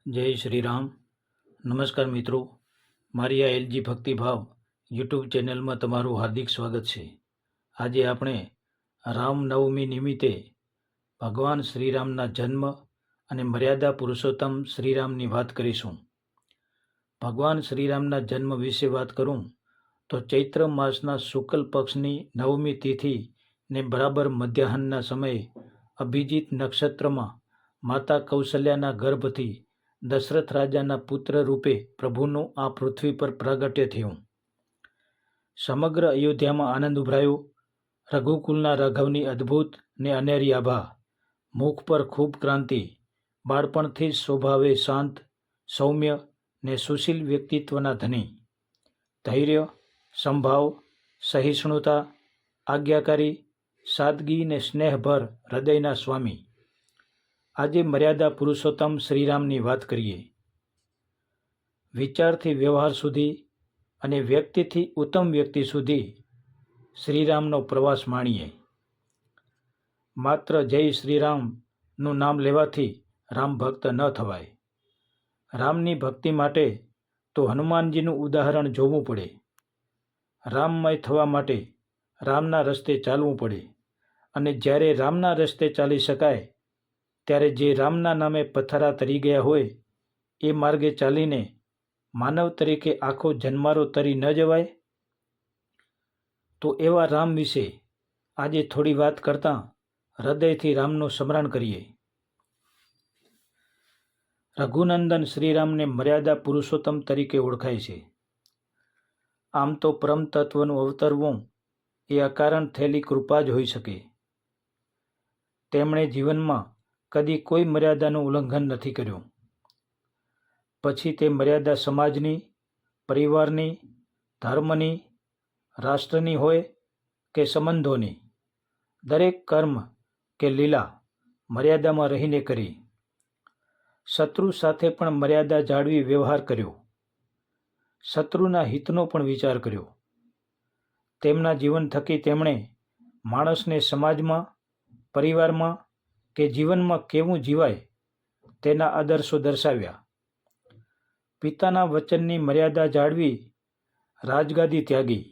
જય શ્રી રામ. નમસ્કાર મિત્રો, મારી આ એલજી ભક્તિભાવ યુટ્યુબ ચેનલમાં તમારું હાર્દિક સ્વાગત છે. આજે આપણે રામનવમી નિમિત્તે ભગવાન શ્રીરામના જન્મ અને મર્યાદા પુરુષોત્તમ શ્રીરામની વાત કરીશું. ભગવાન શ્રીરામના જન્મ વિશે વાત કરું તો ચૈત્ર માસના શુક્લ પક્ષની નવમી તિથિ ને બરાબર મધ્યાહનના સમયે અભિજીત નક્ષત્રમાં માતા કૌશલ્યાના ગર્ભથી દશરથ રાજાના પુત્ર રૂપે પ્રભુનું આ પૃથ્વી પર પ્રાગટ્ય થયું. સમગ્ર અયોધ્યામાં આનંદ ઉભરાયો. રઘુકુલના રાઘવની અદ્ભુત ને અનેરી આભા, મુખ પર ખૂબ ક્રાંતિ, બાળપણથી જ સ્વભાવે શાંત, સૌમ્ય ને સુશીલ વ્યક્તિત્વના ધની, ધૈર્ય, સંભાવ, સહિષ્ણુતા, આજ્ઞાકારી, સાદગી ને સ્નેહભર હૃદયના સ્વામી. આજે મર્યાદા પુરુષોત્તમ શ્રીરામની વાત કરીએ. વિચારથી વ્યવહાર સુધી અને વ્યક્તિથી ઉત્તમ વ્યક્તિ સુધી શ્રીરામનો પ્રવાસ માણીએ. માત્ર જય શ્રીરામનું નામ લેવાથી રામ ભક્ત ન થવાય. રામની ભક્તિ માટે તો હનુમાનજીનું ઉદાહરણ જોવું પડે. રામમય થવા માટે રામના રસ્તે ચાલવું પડે, અને જ્યારે રામના રસ્તે ચાલી શકાય ત્યારે જે રામના નામે પથ્થરા તરી ગયા હોય એ માર્ગે ચાલીને માનવ તરીકે આખો જન્મારો તરી ન જવાય? તો એવા રામ વિશે આજે થોડી વાત કરતાં હૃદયથી રામનું સ્મરણ કરીએ. રઘુનંદન શ્રીરામને મર્યાદા પુરુષોત્તમ તરીકે ઓળખાય છે. આમ તો પરમ તત્વનું અવતરવું એ અકારણ થયેલી કૃપા જ હોઈ શકે. તેમણે જીવનમાં કદી કોઈ મર્યાદાનું ઉલ્લંઘન નથી કર્યું. પછી તે મર્યાદા સમાજની, પરિવારની, ધર્મની, રાષ્ટ્રની હોય કે સંબંધોની, દરેક કર્મ કે લીલા મર્યાદામાં રહીને કરી. શત્રુ સાથે પણ મર્યાદા જાળવી વ્યવહાર કર્યો. શત્રુના હિતનો પણ વિચાર કર્યો. તેમના જીવન થકી તેમણે માણસને સમાજમાં, પરિવારમાં કે જીવનમાં કેવું જીવાય તેના આદર્શો દર્શાવ્યા. પિતાના વચનની મર્યાદા જાળવી રાજગાદી ત્યાગી.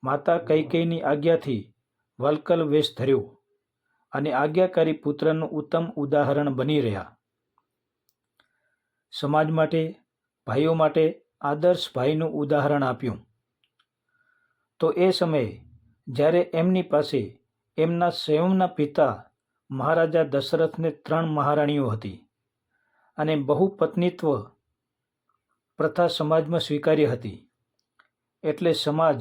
માતા કૈકેયીની આજ્ઞાથી વલ્કલ વેશ ધર્યો અને આજ્ઞાકારી પુત્રનું ઉત્તમ ઉદાહરણ બની રહ્યા. સમાજ માટે, ભાઈઓ માટે આદર્શ ભાઈનું ઉદાહરણ આપ્યું. તો એ સમયે જ્યારે એમની પાસે એમના સ્વયંના પિતા મહારાજા દશરથને 3 મહારાણીઓ હતી અને બહુપત્નીત્વ પ્રથા સમાજમાં સ્વીકાર્ય હતી. એટલે સમાજ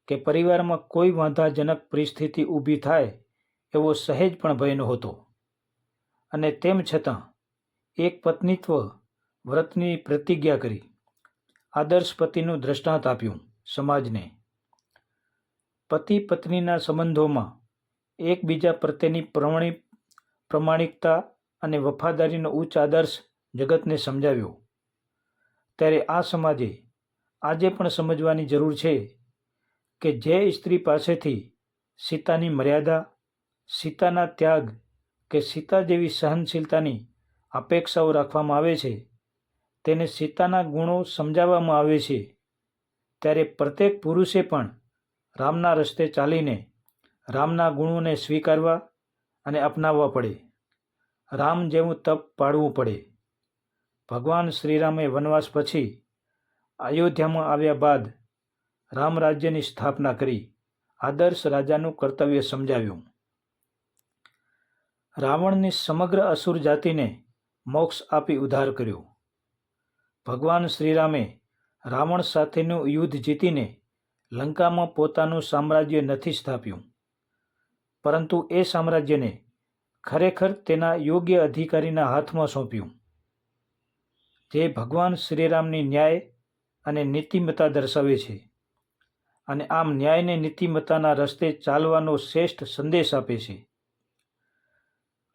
કે પરિવારમાં કોઈ વાંધાજનક પરિસ્થિતિ ઊભી થાય એવો સહેજ પણ ભય નહોતો. અને તેમ છતાં એક પત્નીત્વ વ્રતની પ્રતિજ્ઞા કરી આદર્શ પતિનું દ્રષ્ટાંત આપ્યું સમાજને. પતિ પત્નીના સંબંધોમાં એકબીજા પ્રત્યેની પ્રમાણિકતા અને વફાદારીનો ઉચ્ચ આદર્શ જગતને સમજાવ્યો. ત્યારે આ સમાજે આજે પણ સમજવાની જરૂર છે કે જે સ્ત્રી પાસેથી સીતાની મર્યાદા, સીતાના ત્યાગ કે સીતા જેવી સહનશીલતાની અપેક્ષાઓ રાખવામાં આવે છે, તેને સીતાના ગુણો સમજાવવામાં આવે છે, ત્યારે પ્રત્યેક પુરુષે પણ રામના રસ્તે ચાલીને રામના ગુણોને સ્વીકારવા અને અપનાવવા પડે. રામ જેવું તપ પાડવું પડે. ભગવાન શ્રીરામે વનવાસ પછી અયોધ્યામાં આવ્યા બાદ રામ રાજ્યની સ્થાપના કરી આદર્શ રાજાનું કર્તવ્ય સમજાવ્યું. રાવણની સમગ્ર અસુર જાતિને મોક્ષ આપી ઉદ્ધાર કર્યો. ભગવાન શ્રીરામે રાવણ સાથેનું યુદ્ધ જીતીને લંકામાં પોતાનું સામ્રાજ્ય નથી સ્થાપ્યું, પરંતુ એ સામ્રાજ્યને ખરેખર તેના યોગ્ય અધિકારીના હાથમાં સોંપ્યું, જે ભગવાન શ્રીરામની ન્યાય અને નીતિમત્તા દર્શાવે છે, અને આમ ન્યાયને નીતિમત્તાના રસ્તે ચાલવાનો શ્રેષ્ઠ સંદેશ આપે છે.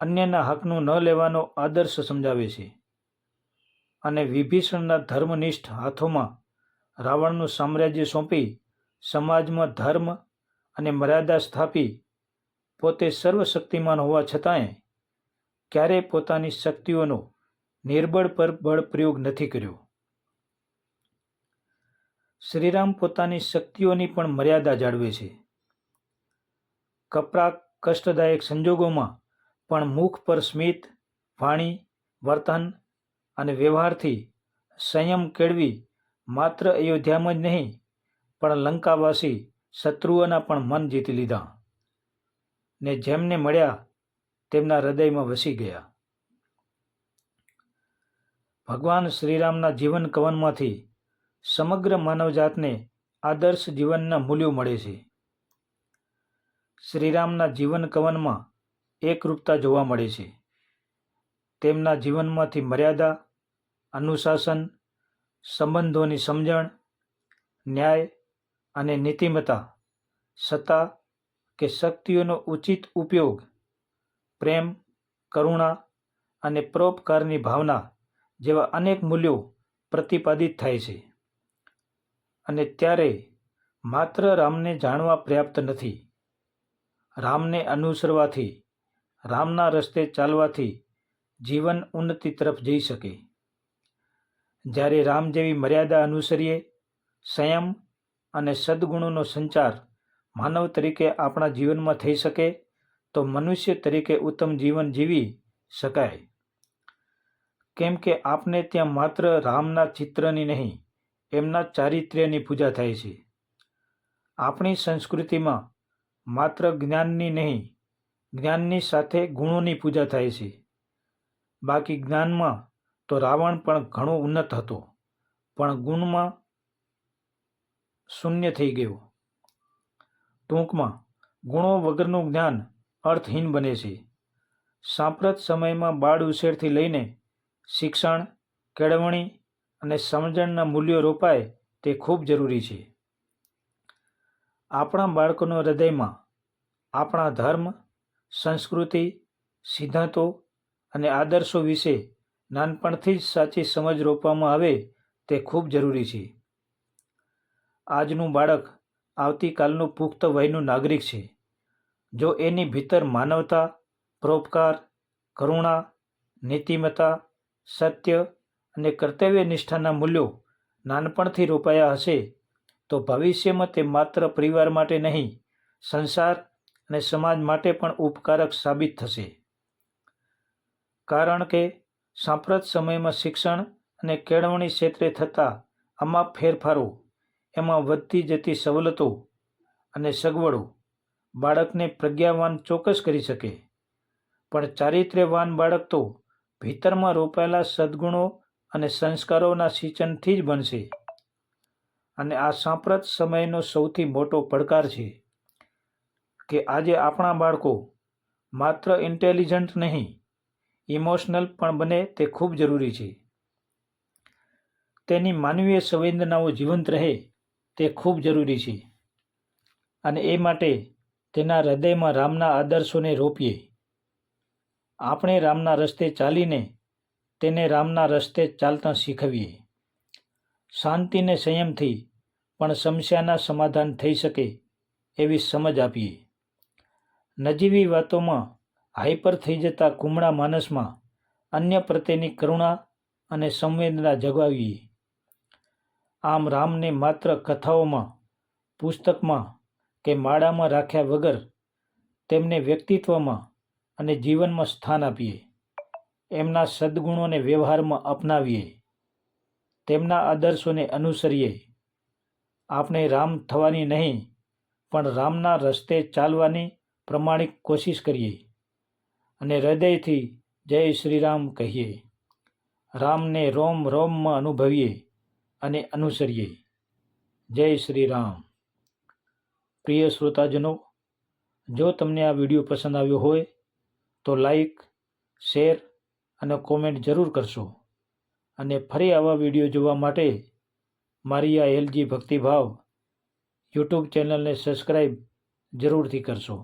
અન્યના હકનું ન લેવાનો આદર્શ સમજાવે છે, અને વિભીષણના ધર્મનિષ્ઠ હાથોમાં રાવણનું સામ્રાજ્ય સોંપી સમાજમાં ધર્મ અને મર્યાદા સ્થાપી પોતે સર્વશક્તિમાન હોવા છતાંય ક્યારેય પોતાની શક્તિઓનો નિર્બળ પર બળ પ્રયોગ નથી કર્યો. શ્રીરામ પોતાની શક્તિઓની પણ મર્યાદા જાળવે છે. કપરા કષ્ટદાયક સંજોગોમાં પણ મુખ પર સ્મિત, વાણી, વર્તન અને વ્યવહારથી સંયમ કેળવી માત્ર અયોધ્યામાં જ નહીં પણ લંકાવાસી શત્રુઓના પણ મન જીતી લીધા ને જેમને મળ્યા તેમના હૃદયમાં વસી ગયા. ભગવાન શ્રીરામના જીવન કવનમાંથી સમગ્ર માનવજાતને આદર્શ જીવનના મૂલ્યો મળે છે. શ્રીરામના જીવન કવનમાં એકરૂપતા જોવા મળે છે. તેમના જીવનમાંથી મર્યાદા, અનુશાસન, સંબંધોની સમજણ, ન્યાય અને નીતિમત્તા, સત્તા કે શક્તિઓનો ઉચિત ઉપયોગ, પ્રેમ, કરુણા અને પરોપકારની ભાવના જેવા અનેક મૂલ્યો પ્રતિપાદિત થાય છે. અને ત્યારે માત્ર રામને જાણવા પર્યાપ્ત નથી. રામને અનુસરવાથી, રામના રસ્તે ચાલવાથી જીવન ઉન્નતિ તરફ જઈ શકે. જ્યારે રામ જેવી મર્યાદા અનુસરીએ, સંયમ અને સદ્ગુણોનો સંચાર માનવ તરીકે આપણા જીવનમાં થઈ શકે તો મનુષ્ય તરીકે ઉત્તમ જીવન જીવી શકાય. કેમ કે આપને ત્યાં માત્ર રામના ચિત્રની નહીં, એમના ચારિત્ર્યની પૂજા થાય છે. આપણી સંસ્કૃતિમાં માત્ર જ્ઞાનની નહીં, જ્ઞાનની સાથે ગુણોની પૂજા થાય છે. બાકી જ્ઞાનમાં તો રાવણ પણ ઘણો ઉન્નત હતો, પણ ગુણમાં શૂન્ય થઈ ગયો. ટૂંકમાં ગુણો વગરનું જ્ઞાન અર્થહીન બને છે. સાંપ્રત સમયમાં બાળ ઉછેરથી લઈને શિક્ષણ, કેળવણી અને સમજણના મૂલ્યો રોપાય તે ખૂબ જરૂરી છે. આપણા બાળકોના હૃદયમાં આપણા ધર્મ, સંસ્કૃતિ, સિદ્ધાંતો અને આદર્શો વિશે નાનપણથી જ સાચી સમજ રોપવામાં આવે તે ખૂબ જરૂરી છે. આજનું બાળક આવતીકાલનું પુખ્ત વયનું નાગરિક છે. જો એની ભીતર માનવતા, પરોપકાર, કરુણા, નીતિમત્તા, સત્ય અને કર્તવ્યનિષ્ઠાના મૂલ્યો નાનપણથી રોપાયા હશે તો ભવિષ્યમાં તે માત્ર પરિવાર માટે નહીં, સંસાર અને સમાજ માટે પણ ઉપકારક સાબિત થશે. કારણ કે સાંપ્રત સમયમાં શિક્ષણ અને કેળવણી ક્ષેત્રે થતા આમાં ફેરફારો, એમાં વધતી જતી સવલતો અને સગવડો બાળકને પ્રજ્ઞાવાન ચોક્કસ કરી શકે, પણ ચારિત્ર્યવાન બાળક તો ભીતરમાં રોપાયેલા સદ્ગુણો અને સંસ્કારોના સિંચનથી જ બનશે. અને આ સાંપ્રત સમયનો સૌથી મોટો પડકાર છે કે આજે આપણા બાળકો માત્ર ઇન્ટેલિજન્ટ નહીં, ઇમોશનલ પણ બને તે ખૂબ જરૂરી છે. તેની માનવીય સંવેદનાઓ જીવંત રહે તે ખૂબ જરૂરી છે. અને એ માટે તેના હૃદયમાં રામના આદર્શોને રોપીએ. આપણે રામના રસ્તે ચાલીને તેને રામના રસ્તે ચાલતા શીખવીએ. શાંતિને સંયમથી પણ સમસ્યાના સમાધાન થઈ શકે એવી સમજ આપીએ. નજીવી વાતોમાં હાઈપર થઈ જતા કુમળા માનસમાં અન્ય પ્રત્યેની કરુણા અને સંવેદના જગાવીએ. આમ રામને માત્ર કથાઓમાં, પુસ્તકમાં કે માળામાં રાખ્યા વગર તેમને વ્યક્તિત્વમાં અને જીવનમાં સ્થાન આપીએ. એમના સદ્ગુણોને વ્યવહારમાં અપનાવીએ. તેમના આદર્શોને અનુસરીએ. આપણે રામ થવાની નહીં પણ રામના રસ્તે ચાલવાની પ્રમાણિક કોશિશ કરીએ અને હૃદયથી જય શ્રીરામ કહીએ. રામને રોમ રોમમાં અનુભવીએ અને અનુસરીએ. જય શ્રી રામ. પ્રિય શ્રોતાજનો, જો તમને આ વિડીયો પસંદ આવ્યો હોય તો લાઈક, શેર અને કોમેન્ટ જરૂર કરશો. અને ફરી આવા વિડીયો જોવા માટે મારી આ એલજી ભક્તિભાવ યુટ્યુબ ચેનલને સબસ્ક્રાઈબ જરૂરથી કરશો.